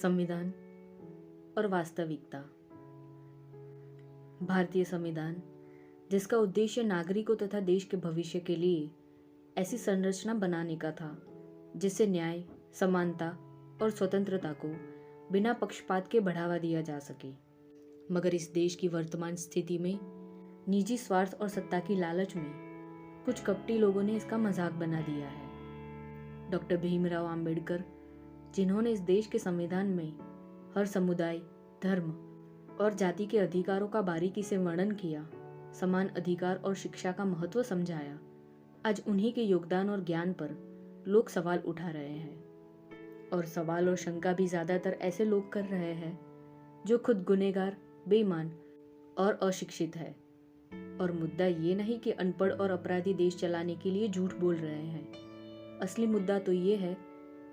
संविधान और वास्तविकता। भारतीय संविधान, जिसका उद्देश्य नागरिकों तथा देश के भविष्य के लिए ऐसी संरचना बनाने का था जिससे न्याय, समानता और स्वतंत्रता को बिना पक्षपात के बढ़ावा दिया जा सके। मगर इस देश की वर्तमान स्थिति में निजी स्वार्थ और सत्ता की लालच में कुछ कपटी लोगों ने इसका मजाक बना दिया है। डॉक्टर भीमराव अंबेडकर, जिन्होंने इस देश के संविधान में हर समुदाय, धर्म और जाति के अधिकारों का बारीकी से वर्णन किया, समान अधिकार और शिक्षा का महत्व समझाया, आज उन्हीं के योगदान और ज्ञान पर लोग सवाल उठा रहे हैं। और सवाल और शंका भी ज़्यादातर ऐसे लोग कर रहे हैं जो खुद गुनहगार, बेईमान और अशिक्षित है। और मुद्दा ये नहीं कि अनपढ़ और अपराधी देश चलाने के लिए झूठ बोल रहे हैं। असली मुद्दा तो ये है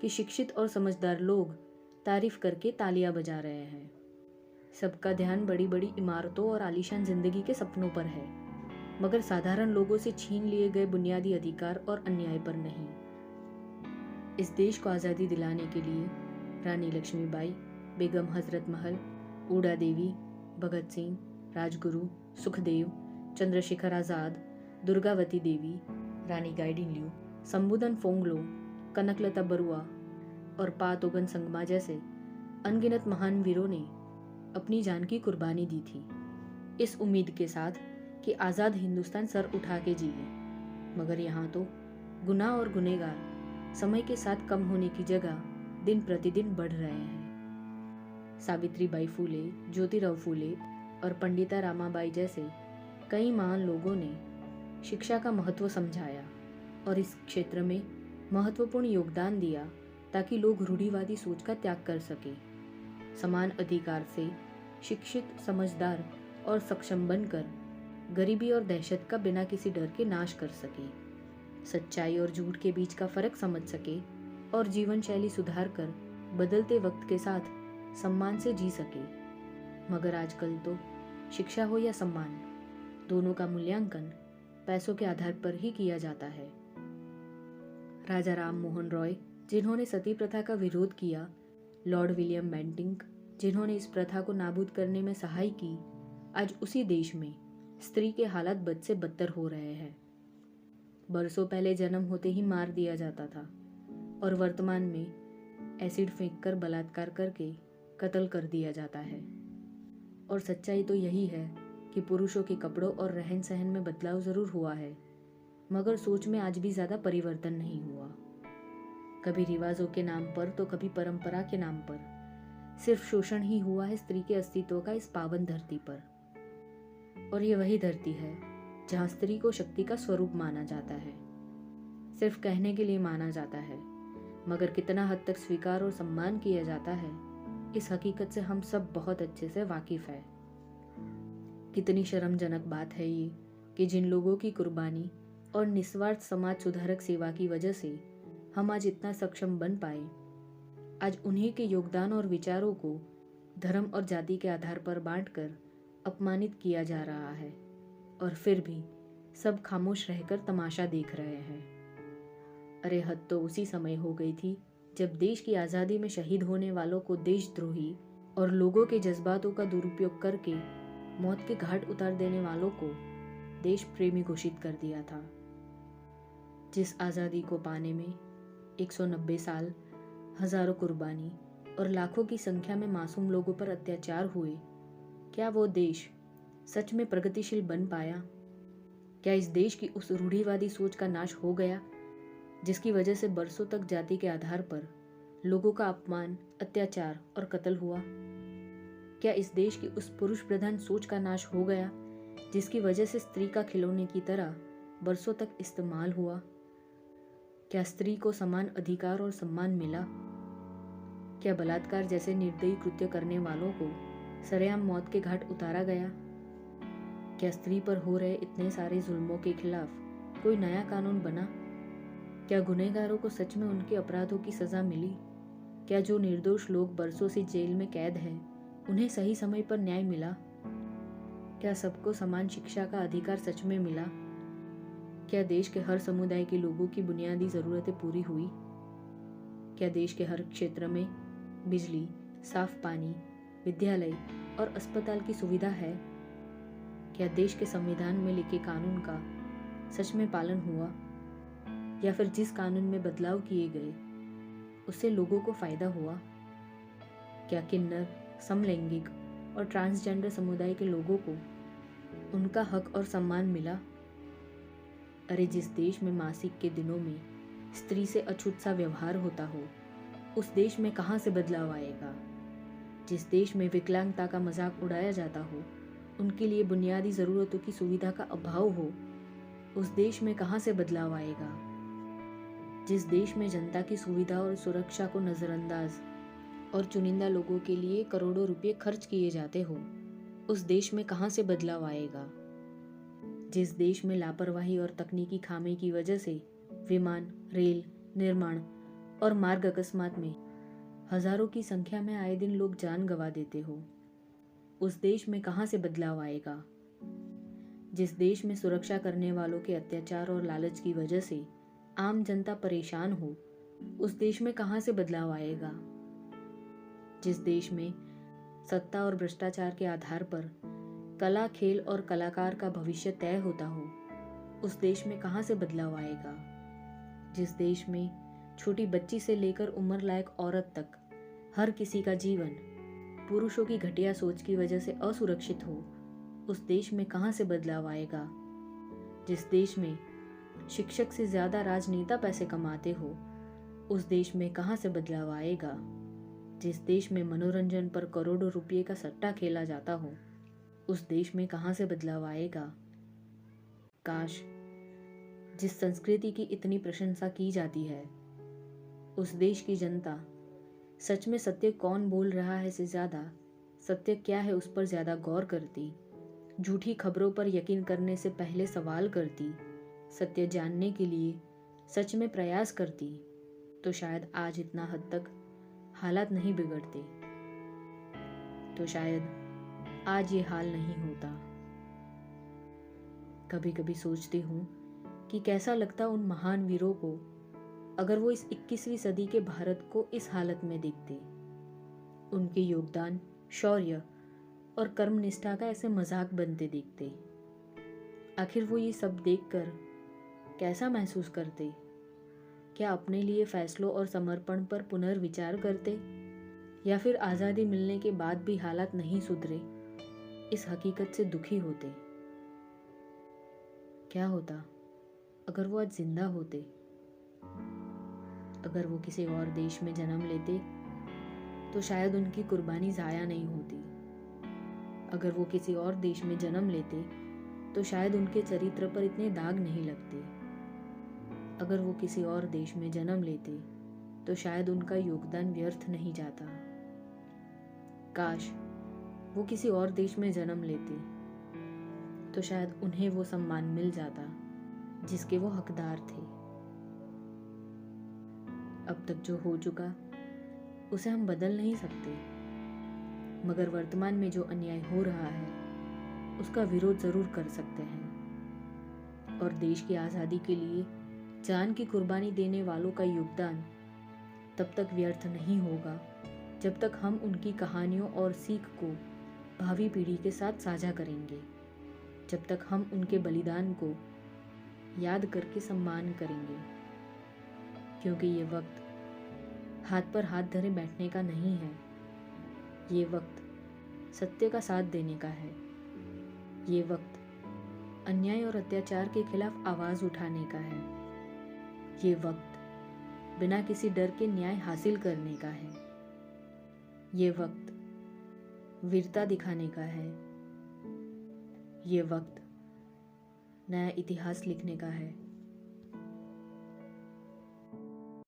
कि शिक्षित और समझदार लोग तारीफ करके तालियां बजा रहे हैं। सबका ध्यान बड़ी बड़ी इमारतों और आलीशान जिंदगी के सपनों पर है, मगर साधारण लोगों से छीन लिए गए बुनियादी अधिकार और अन्याय पर नहीं। इस देश को आज़ादी दिलाने के लिए रानी लक्ष्मीबाई, बेगम हजरत महल, ऊड़ा देवी, भगत सिंह, राजगुरु, सुखदेव, चंद्रशेखर आज़ाद, दुर्गावती देवी, रानी गाइडिंलियू, शंभुधन फोंगलो, कनकलता बरुआ और पा तोगन संगमा जैसे अनगिनत महान वीरों ने अपनी जान की कुर्बानी दी थी, इस उम्मीद के साथ कि आज़ाद हिंदुस्तान सर उठा के जिए। मगर यहाँ तो गुनाह और गुनहगार समय के साथ कम होने की जगह दिन प्रतिदिन बढ़ रहे हैं। सावित्रीबाई फूले, ज्योतिराव फूले और पंडिता रामाबाई जैसे कई महान लोगों ने शिक्षा का महत्व समझाया और इस क्षेत्र में महत्वपूर्ण योगदान दिया ताकि लोग रूढ़िवादी सोच का त्याग कर सके, समान अधिकार से शिक्षित, समझदार और सक्षम बनकर गरीबी और दहशत का बिना किसी डर के नाश कर सके, सच्चाई और झूठ के बीच का फर्क समझ सके और जीवन शैली सुधार कर बदलते वक्त के साथ सम्मान से जी सके। मगर आजकल तो शिक्षा हो या सम्मान, दोनों का मूल्यांकन पैसों के आधार पर ही किया जाता है। राजा राम मोहन रॉय, जिन्होंने सती प्रथा का विरोध किया, लॉर्ड विलियम बेंटिंक, जिन्होंने इस प्रथा को नाबूद करने में सहाय की, आज उसी देश में स्त्री के हालात बद से बदतर हो रहे हैं। बरसों पहले जन्म होते ही मार दिया जाता था और वर्तमान में एसिड फेंककर बलात्कार करके कत्ल कर दिया जाता है। और सच्चाई तो यही है कि पुरुषों के कपड़ों और रहन सहन में बदलाव ज़रूर हुआ है, मगर सोच में आज भी ज़्यादा परिवर्तन नहीं हुआ। कभी रिवाजों के नाम पर तो कभी परंपरा के नाम पर सिर्फ शोषण ही हुआ है स्त्री के अस्तित्व का इस पावन धरती पर। और ये वही धरती है जहाँ स्त्री को शक्ति का स्वरूप माना जाता है, सिर्फ कहने के लिए माना जाता है, मगर कितना हद तक स्वीकार और सम्मान किया जाता है, इस हकीकत से हम सब बहुत अच्छे से वाकिफ है। कितनी शर्मजनक बात है ये कि जिन लोगों की कुर्बानी और निस्वार्थ समाज सुधारक सेवा की वजह से हम आज इतना सक्षम बन पाए, आज उन्हीं के योगदान और विचारों को धर्म और जाति के आधार पर बांटकर अपमानित किया जा रहा है। और फिर भी सब खामोश रहकर तमाशा देख रहे हैं। अरे हद तो उसी समय हो गई थी जब देश की आज़ादी में शहीद होने वालों को देशद्रोही और लोगों के जज्बातों का दुरुपयोग करके मौत के घाट उतार देने वालों को देश प्रेमी घोषित कर दिया था। जिस आज़ादी को पाने में 190 साल, हजारों कुर्बानी और लाखों की संख्या में मासूम लोगों पर अत्याचार हुए, क्या वो देश सच में प्रगतिशील बन पाया? क्या इस देश की उस रूढ़िवादी सोच का नाश हो गया जिसकी वजह से बरसों तक जाति के आधार पर लोगों का अपमान, अत्याचार और कत्ल हुआ? क्या इस देश की उस पुरुष प्रधान सोच का नाश हो गया जिसकी वजह से स्त्री का खिलौने की तरह बरसों तक इस्तेमाल हुआ? क्या स्त्री को समान अधिकार और सम्मान मिला? क्या बलात्कार जैसे निर्दयी कृत्य करने वालों को सरेआम मौत के घाट उतारा गया? क्या स्त्री पर हो रहे इतने सारे जुल्मों के खिलाफ कोई नया कानून बना? क्या गुनहगारों को सच में उनके अपराधों की सजा मिली? क्या जो निर्दोष लोग बरसों से जेल में कैद हैं, उन्हें सही समय पर न्याय मिला? क्या सबको समान शिक्षा का अधिकार सच में मिला? क्या देश के हर समुदाय के लोगों की बुनियादी ज़रूरतें पूरी हुई? क्या देश के हर क्षेत्र में बिजली, साफ पानी, विद्यालय और अस्पताल की सुविधा है? क्या देश के संविधान में लिखे कानून का सच में पालन हुआ, या फिर जिस कानून में बदलाव किए गए उससे लोगों को फायदा हुआ? क्या किन्नर, समलैंगिक और ट्रांसजेंडर समुदाय के लोगों को उनका हक और सम्मान मिला? अरे, जिस देश में मासिक के दिनों में स्त्री से अछूत सा व्यवहार होता हो, उस देश में कहाँ से बदलाव आएगा? जिस देश में विकलांगता का मजाक उड़ाया जाता हो, उनके लिए बुनियादी ज़रूरतों की सुविधा का अभाव हो, उस देश में कहाँ से बदलाव आएगा? जिस देश में जनता की सुविधा और सुरक्षा को नज़रअंदाज और चुनिंदा लोगों के लिए करोड़ों रुपए खर्च किए जाते हो, उस देश में कहाँ से बदलाव आएगा? जिस देश में लापरवाही और तकनीकी खामी की वजह से विमान, रेल निर्माण और मार्ग अकस्मात में हजारों की संख्या में आए दिन लोग जान गंवा देते हो, उस देश में कहाँ से बदलाव आएगा? जिस देश में सुरक्षा करने वालों के अत्याचार और लालच की वजह से आम जनता परेशान हो, उस देश में कहाँ से बदलाव आएगा? जिस देश में सत्ता और भ्रष्टाचार के आधार पर कला, खेल और कलाकार का भविष्य तय होता हो, उस देश में कहाँ से बदलाव आएगा? जिस देश में छोटी बच्ची से लेकर उम्र लायक औरत तक हर किसी का जीवन पुरुषों की घटिया सोच की वजह से असुरक्षित हो, उस देश में कहाँ से बदलाव आएगा? जिस देश में शिक्षक से ज्यादा राजनेता पैसे कमाते हो, उस देश में कहाँ से बदलाव आएगा? जिस देश में मनोरंजन पर करोड़ों रुपये का सट्टा खेला जाता हो, उस देश में कहाँ से बदलाव आएगा? काश जिस संस्कृति की इतनी प्रशंसा की जाती है, उस देश की जनता सच में सत्य कौन बोल रहा है से ज़्यादा सत्य क्या है उस पर ज़्यादा गौर करती, झूठी खबरों पर यकीन करने से पहले सवाल करती, सत्य जानने के लिए सच में प्रयास करती, तो शायद आज इतना हद तक हालात नहीं बिगड़ते, तो शायद आज ये हाल नहीं होता। कभी कभी सोचती हूँ कि कैसा लगता उन महान वीरों को अगर वो इस 21वीं सदी के भारत को इस हालत में देखते, उनके योगदान, शौर्य और कर्मनिष्ठा का ऐसे मजाक बनते देखते। आखिर वो ये सब देखकर कैसा महसूस करते? क्या अपने लिए फैसलों और समर्पण पर पुनर्विचार करते, या फिर आज़ादी मिलने के बाद भी हालात नहीं सुधरे, इस हकीकत से दुखी होते? क्या होता अगर वो आज जिंदा होते? अगर वो किसी और देश में जन्म लेते तो शायद उनकी कुर्बानी ज़ाया नहीं होती। अगर वो किसी और देश में जन्म लेते तो शायद उनके चरित्र पर इतने दाग नहीं लगते। अगर वो किसी और देश में जन्म लेते तो शायद उनका योगदान व्यर्थ नहीं जाता। काश वो किसी और देश में जन्म लेते तो शायद उन्हें वो सम्मान मिल जाता जिसके वो हकदार थे। अब तक जो हो चुका उसे हम बदल नहीं सकते, मगर वर्तमान में जो अन्याय हो रहा है उसका विरोध जरूर कर सकते हैं। और देश की आज़ादी के लिए जान की कुर्बानी देने वालों का योगदान तब तक व्यर्थ नहीं होगा जब तक हम उनकी कहानियों और सीख को भावी पीढ़ी के साथ साझा करेंगे, जब तक हम उनके बलिदान को याद करके सम्मान करेंगे। क्योंकि ये वक्त हाथ पर हाथ धरे बैठने का नहीं है, ये वक्त सत्य का साथ देने का है। ये वक्त अन्याय और अत्याचार के खिलाफ आवाज़ उठाने का है। ये वक्त बिना किसी डर के न्याय हासिल करने का है। ये वक्त वीरता दिखाने का है। ये वक्त नया इतिहास लिखने का है।